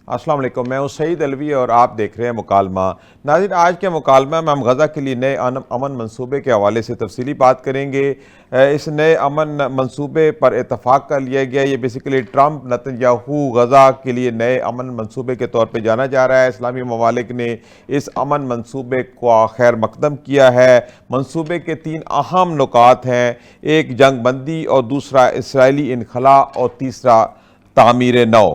السلام علیکم، میں ہوں سعید الوی اور آپ دیکھ رہے ہیں مکالمہ۔ ناظرین، آج کے مکالمہ میں ہم غزہ کے لیے نئے امن منصوبے کے حوالے سے تفصیلی بات کریں گے۔ اس نئے امن منصوبے پر اتفاق کر لیا گیا۔ یہ بیسیکلی ٹرمپ نتنیاہو غزہ کے لیے نئے امن منصوبے کے طور پہ جانا جا رہا ہے۔ اسلامی ممالک نے اس امن منصوبے کو خیر مقدم کیا ہے۔ منصوبے کے 3 اہم نکات ہیں: ایک جنگ بندی، اور دوسرا اسرائیلی انخلاء، اور تیسرا تعمیر نو۔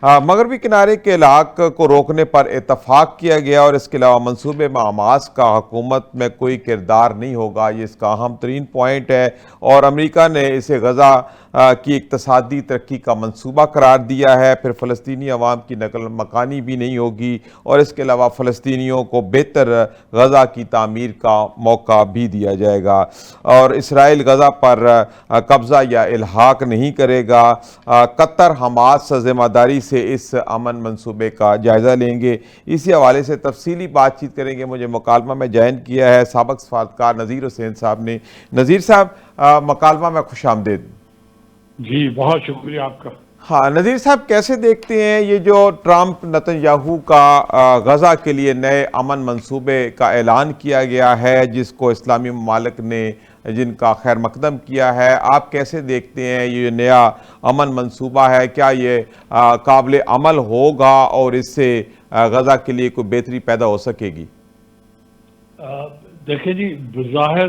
مغربی کنارے کے علاقے کو روکنے پر اتفاق کیا گیا، اور اس کے علاوہ منصوبے میں حماس کا حکومت میں کوئی کردار نہیں ہوگا۔ یہ اس کا اہم ترین پوائنٹ ہے، اور امریکہ نے اسے غزہ کی اقتصادی ترقی کا منصوبہ قرار دیا ہے۔ پھر فلسطینی عوام کی نقل مکانی بھی نہیں ہوگی، اور اس کے علاوہ فلسطینیوں کو بہتر غزہ کی تعمیر کا موقع بھی دیا جائے گا، اور اسرائیل غزہ پر قبضہ یا الحاق نہیں کرے گا۔ قطر حماس ذمہ داری سے اس امن منصوبے کا جائزہ لیں گے۔ اسی حوالے سے تفصیلی بات چیت کریں گے۔ مجھے مکالمہ میں جوائن کیا ہے سابق سفارتکار نذیر حسین صاحب نے۔ نذیر صاحب، مکالمہ میں خوش آمدید۔ جی بہت شکریہ آپ کا۔ ہاں نذیر صاحب، کیسے دیکھتے ہیں یہ جو ٹرمپ نتنیاہو کا غزہ کے لیے نئے امن منصوبے کا اعلان کیا گیا ہے، جس کو اسلامی ممالک نے جن کا خیر مقدم کیا ہے؟ آپ کیسے دیکھتے ہیں یہ نیا امن منصوبہ ہے؟ کیا یہ قابل عمل ہوگا، اور اس سے غزہ کے لیے کوئی بہتری پیدا ہو سکے گی؟ دیکھیں جی، بظاہر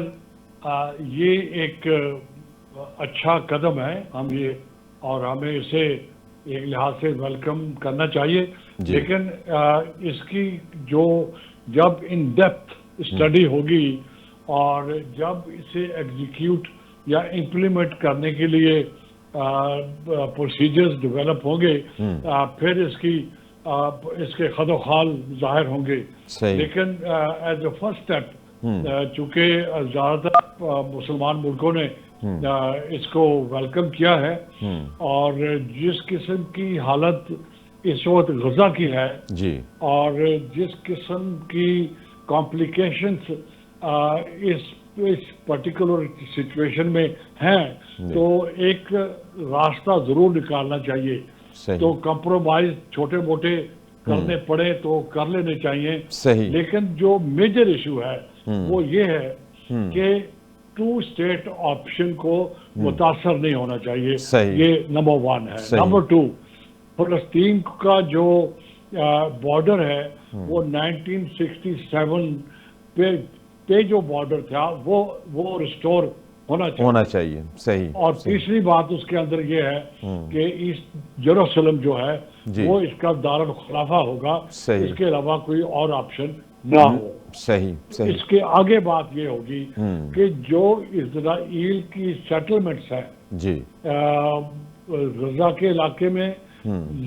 یہ ایک اچھا قدم ہے، اور ہمیں اسے ایک لحاظ سے ویلکم کرنا چاہیے، لیکن اس کی جب ان ڈیپتھ اسٹڈی ہوگی، اور جب اسے ایگزیکیوٹ یا امپلیمنٹ کرنے کے لیے پروسیجرز ڈیولپ ہوں گے، پھر اس کے خد و خال ظاہر ہوں گے۔ لیکن ایز اے فرسٹ اسٹیپ، چونکہ زیادہ تر مسلمان ملکوں نے اس کو ویلکم کیا ہے، اور جس قسم کی حالت اس وقت غزہ کی ہے، اور جس قسم کی کمپلیکیشنز اس پرٹیکولر سچویشن میں ہیں، تو ایک راستہ ضرور نکالنا چاہیے۔ تو کمپرومائز چھوٹے موٹے کرنے پڑے تو کر لینے چاہیے، لیکن جو میجر ایشو ہے وہ یہ ہے کہ 2 اسٹیٹ آپشن کو متاثر نہیں ہونا چاہیے۔ یہ نمبر 1 ہے۔ نمبر 2، فلسطین کا جو بارڈر ہے وہ 1967 پہ جو بارڈر تھا وہ ریسٹور ہونا چاہیے۔ صحیح۔ اور تیسری بات اس کے اندر یہ ہے کہ ایسٹ جیروسلم جو ہے وہ اس کا دارالخلافہ ہوگا، اس کے علاوہ کوئی اور آپشن نہ ہو۔ صحیح۔ اس کے آگے بات یہ ہوگی کہ جو اسرائیل کی سیٹلمنٹس ہیں غزہ کے علاقے میں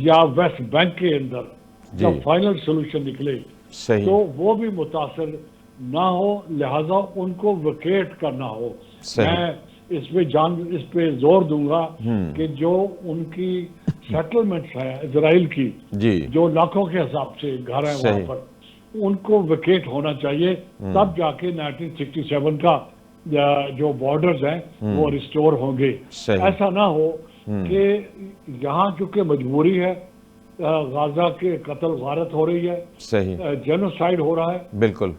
یا ویسٹ بینک کے اندر، جب فائنل سولوشن نکلے تو وہ بھی متاثر نہ ہو، لہذا ان کو ویکیٹ کرنا ہو۔ میں اس پہ زور دوں گا کہ جو ان کی سیٹلمنٹس ہیں اسرائیل کی، جو لاکھوں کے حساب سے گھر ہیں وہاں پر، ان کو ویکیٹ ہونا چاہیے، تب جا کے 1967 کا جو بارڈرز ہیں وہ ریسٹور ہوں گے۔ ایسا نہ ہو کہ یہاں چونکہ مجبوری ہے، غزہ کے قتل غارت ہو رہی ہے، جینوسائیڈ ہو رہا ہے، بالکل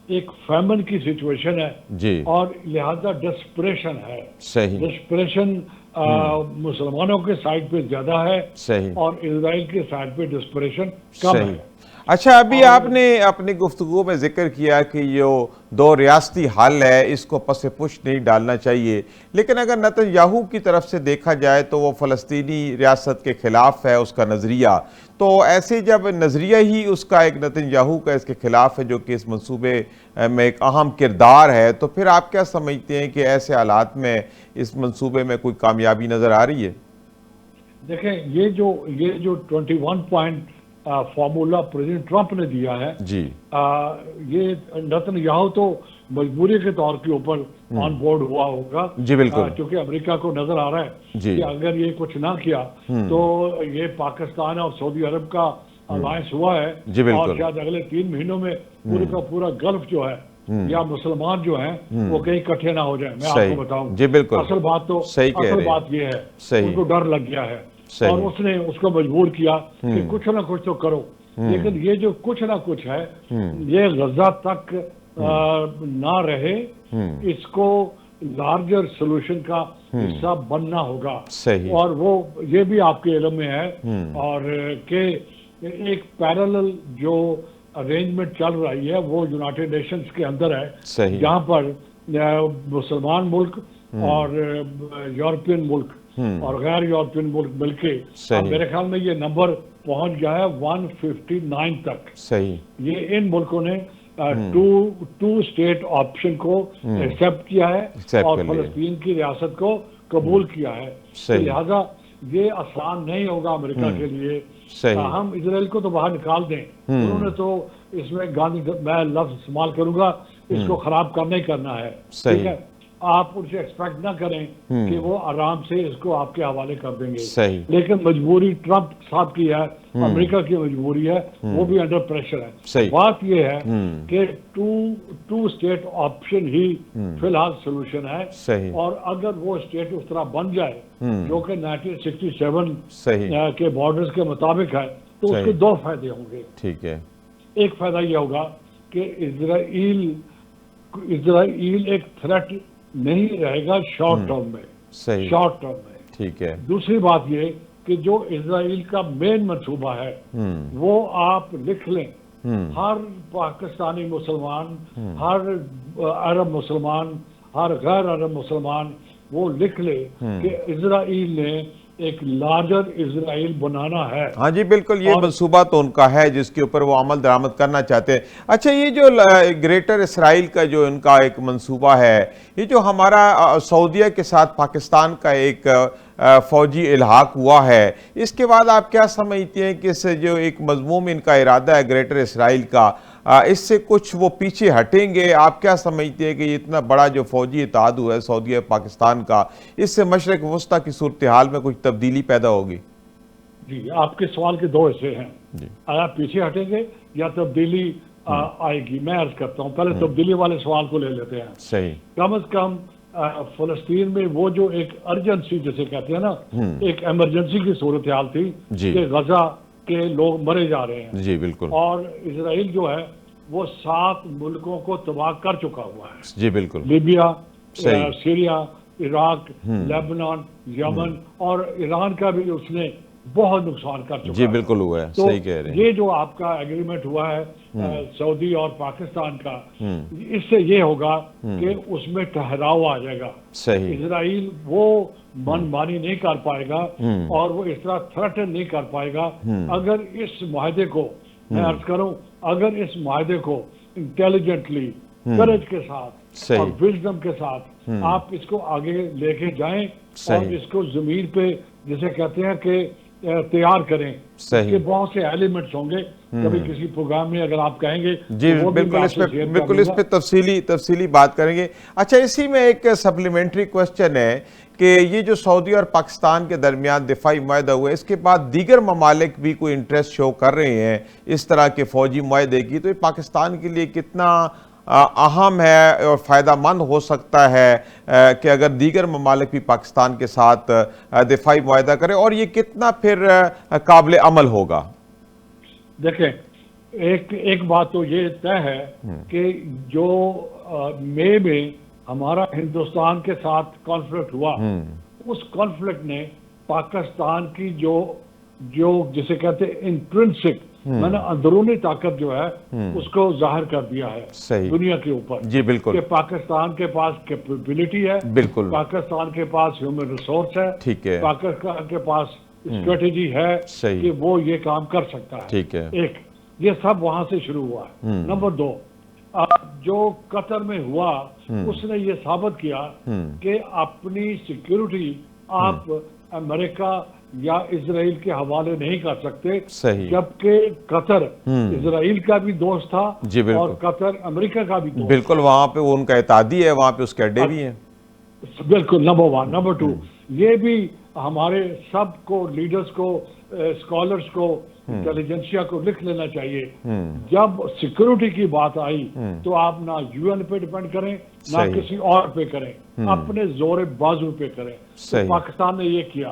ایک فیمن کی سچویشن ہے، اور لہذا ڈسپریشن ہے۔ ڈسپریشن مسلمانوں کے سائڈ پہ زیادہ ہے، اور اسرائیل کے سائڈ پہ ڈسپریشن کم ہے۔ اچھا، ابھی آپ نے اپنی گفتگو میں ذکر کیا کہ یہ 2 ریاستی حل ہے، اس کو پس پش نہیں ڈالنا چاہیے، لیکن اگر نتنیاہو کی طرف سے دیکھا جائے تو وہ فلسطینی ریاست کے خلاف ہے اس کا نظریہ۔ تو ایسے جب نظریہ ہی اس کا ایک نتنیاہو کا اس کے خلاف ہے، جو کہ اس منصوبے میں ایک اہم کردار ہے، تو پھر آپ کیا سمجھتے ہیں کہ ایسے حالات میں اس منصوبے میں کوئی کامیابی نظر آ رہی ہے؟ دیکھیں، یہ جو 21 پوائنٹ فارمولا پریزیڈنٹ ٹرمپ نے دیا ہے، یہ نتنیاہو تو مجبوری کے طور کے اوپر آن بورڈ ہوا ہوگا، کیونکہ امریکہ کو نظر آ رہا ہے کہ اگر یہ کچھ نہ کیا تو یہ پاکستان اور سعودی عرب کا الائنس ہوا ہے، اور شاید اگلے 3 مہینوں میں پورے کا پورا گلف جو ہے یا مسلمان جو ہیں وہ کہیں اکٹھے نہ ہو جائیں۔ میں آپ کو بتاؤں، اصل بات یہ ہے ان کو ڈر لگ گیا ہے اور اس نے اس کو مجبور کیا کہ کچھ نہ کچھ تو کرو، لیکن یہ جو کچھ نہ کچھ ہے یہ غزہ تک نہ رہے، اس کو لارجر سولوشن کا حصہ بننا ہوگا، اور وہ یہ بھی آپ کے علم میں ہے، اور کہ ایک پیرالل جو ارینجمنٹ چل رہی ہے وہ یونائٹڈ نیشنز کے اندر ہے، جہاں پر مسلمان ملک اور یورپین ملک اور غیر یورپین ملک مل کے، میرے خیال میں یہ نمبر پہنچ گیا ہے 159 تک، یہ ان ملکوں نے ٹو اسٹیٹ آپشن کو ایکسیپٹ کیا ہے اور فلسطین کی ریاست کو قبول کیا ہے، لہذا یہ آسان نہیں ہوگا امریکہ کے لیے، ہم اسرائیل کو تو باہر نکال دیں، انہوں نے تو اس میں میں لفظ استعمال کروں گا، اس کو خراب کرنا ہی کرنا ہے، ٹھیک ہے، آپ ان سے ایکسپیکٹ نہ کریں کہ وہ آرام سے اس کو آپ کے حوالے کر دیں گے، لیکن مجبوری ٹرمپ صاحب کی ہے، امریکہ کی مجبوری ہے، وہ بھی انڈر پریشر ہے، بات یہ ہے کہ ٹو اسٹیٹ آپشن ہی فی الحال سولوشن ہے، اور اگر وہ اسٹیٹ اس طرح بن جائے جو کہ 1967 کے بارڈرز کے مطابق ہے تو اس کے دو فائدے ہوں گے، ٹھیک ہے، ایک فائدہ یہ ہوگا کہ اسرائیل ایک تھریٹ نہیں رہے گا شارٹ ٹرم میں، ٹھیک ہے، دوسری بات یہ کہ جو اسرائیل کا مین منصوبہ ہے وہ آپ لکھ لیں، ہر پاکستانی مسلمان، ہر عرب مسلمان، ہر غیر عرب مسلمان وہ لکھ لے کہ اسرائیل نے ایک لارجر اسرائیل بنانا ہے۔ ہاں جی بالکل، یہ منصوبہ تو ان کا ہے جس کے اوپر وہ عمل درآمد کرنا چاہتے ہیں۔ اچھا، یہ جو گریٹر اسرائیل کا جو ان کا ایک منصوبہ ہے، یہ جو ہمارا سعودیہ کے ساتھ پاکستان کا ایک فوجی الحاق ہوا ہے، اس کے بعد آپ کیا سمجھتے ہیں کہ اس سے جو ایک مضموم ان کا ارادہ ہے گریٹر اسرائیل کا، اس سے کچھ وہ پیچھے ہٹیں گے؟ آپ کیا سمجھتے ہیں کہ یہ اتنا بڑا جو فوجی اتحاد ہوا ہے سعودیہ پاکستان کا، اس سے مشرق وسطیٰ کی صورتحال میں کچھ تبدیلی پیدا ہوگی؟ جی، آپ کے سوال کے دو حصے ہیں، آیا پیچھے ہٹیں گے یا تبدیلی آئے گی؟ میں عرض کرتا ہوں، پہلے تبدیلی والے سوال کو لے لیتے ہیں۔ صحیح، کم از کم فلسطین میں وہ جو ایک ارجنسی جسے کہتے ہیں نا، ایک ایمرجنسی کی صورتحال تھی کہ غزہ کے لوگ مرے جا رہے ہیں، جی بالکل، اور اسرائیل جو ہے وہ 7 ملکوں کو تباہ کر چکا ہوا ہے، جی بالکل، لیبیا، سیریا، عراق، لیبنان، یمن اور ایران کا بھی اس نے بہت نقصان کر چکا ہے، جی بالکل ہوا ہے، صحیح کہہ رہے ہیں۔ یہ جو آپ کا ایگریمنٹ ہوا ہے سعودی اور پاکستان کا، اس سے یہ ہوگا کہ اس میں ٹھہراؤ آ جائے گا، اسرائیل وہ من مانی نہیں کر پائے گا اور وہ اس طرح تھریٹن نہیں کر پائے گا اگر اس معاہدے کو، میں عرض کروں، اگر اس معاہدے کو انٹیلیجنٹلی، کریج کے ساتھ اور وزڈم کے ساتھ آپ اس کو آگے لے کے جائیں اور اس کو زمین پہ جسے کہتے ہیں کہ تیار کریں، اس کے بہت سے ایلیمنٹس ہوں گے، کبھی کسی پروگرام میں اگر آپ کہیں گے جی بالکل اس پہ تفصیلی بات کریں گے۔ اچھا، اسی میں ایک سپلیمنٹری کوسچن ہے کہ یہ جو سعودی اور پاکستان کے درمیان دفاعی معاہدہ ہوا ہے، اس کے بعد دیگر ممالک بھی کوئی انٹرسٹ شو کر رہے ہیں اس طرح کے فوجی معاہدے کی، تو یہ پاکستان کے لیے کتنا اہم ہے اور فائدہ مند ہو سکتا ہے کہ اگر دیگر ممالک بھی پاکستان کے ساتھ دفاعی معاہدہ کریں، اور یہ کتنا پھر قابل عمل ہوگا؟ دیکھیں، ایک بات تو یہ طے ہے کہ جو مئی میں ہمارا ہندوستان کے ساتھ کانفلکٹ ہوا، اس کانفلکٹ نے پاکستان کی جو جسے کہتے ہیں انٹرنسک، میں نے اندرونی طاقت جو ہے اس کو ظاہر کر دیا ہے دنیا کے اوپر، جی بالکل، کہ پاکستان کے پاس کیپیبلٹی ہے، بالکل، پاکستان کے پاس ہیومن ریسورس ہے، ٹھیک ہے، پاکستان کے پاس اسٹریٹجی ہے کہ وہ یہ کام کر سکتا ہے، ٹھیک ہے، ایک یہ سب وہاں سے شروع ہوا ہے۔ نمبر 2، جو قطر میں ہوا اس نے یہ ثابت کیا کہ اپنی سیکیورٹی آپ امریکہ یا اسرائیل کے حوالے نہیں کر سکتے، جبکہ قطر اسرائیل کا بھی دوست تھا اور قطر امریکہ کا بھی دوست، بالکل، وہاں پہ وہ ان کا اتحادی ہے، وہاں پہ اس کے اڈے بھی ہیں، بالکل، نمبر 1۔ نمبر 2، یہ بھی ہمارے سب کو، لیڈرز کو، اسکالرز کو، انٹیلیجنسیا کو لکھ لینا چاہیے، جب سیکورٹی کی بات آئی تو آپ نہ یو این پہ ڈیپینڈ کریں نہ کسی اور پہ کریں، اپنے زور بازو پہ کریں، تو پاکستان نے یہ کیا۔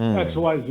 XYZ,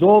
2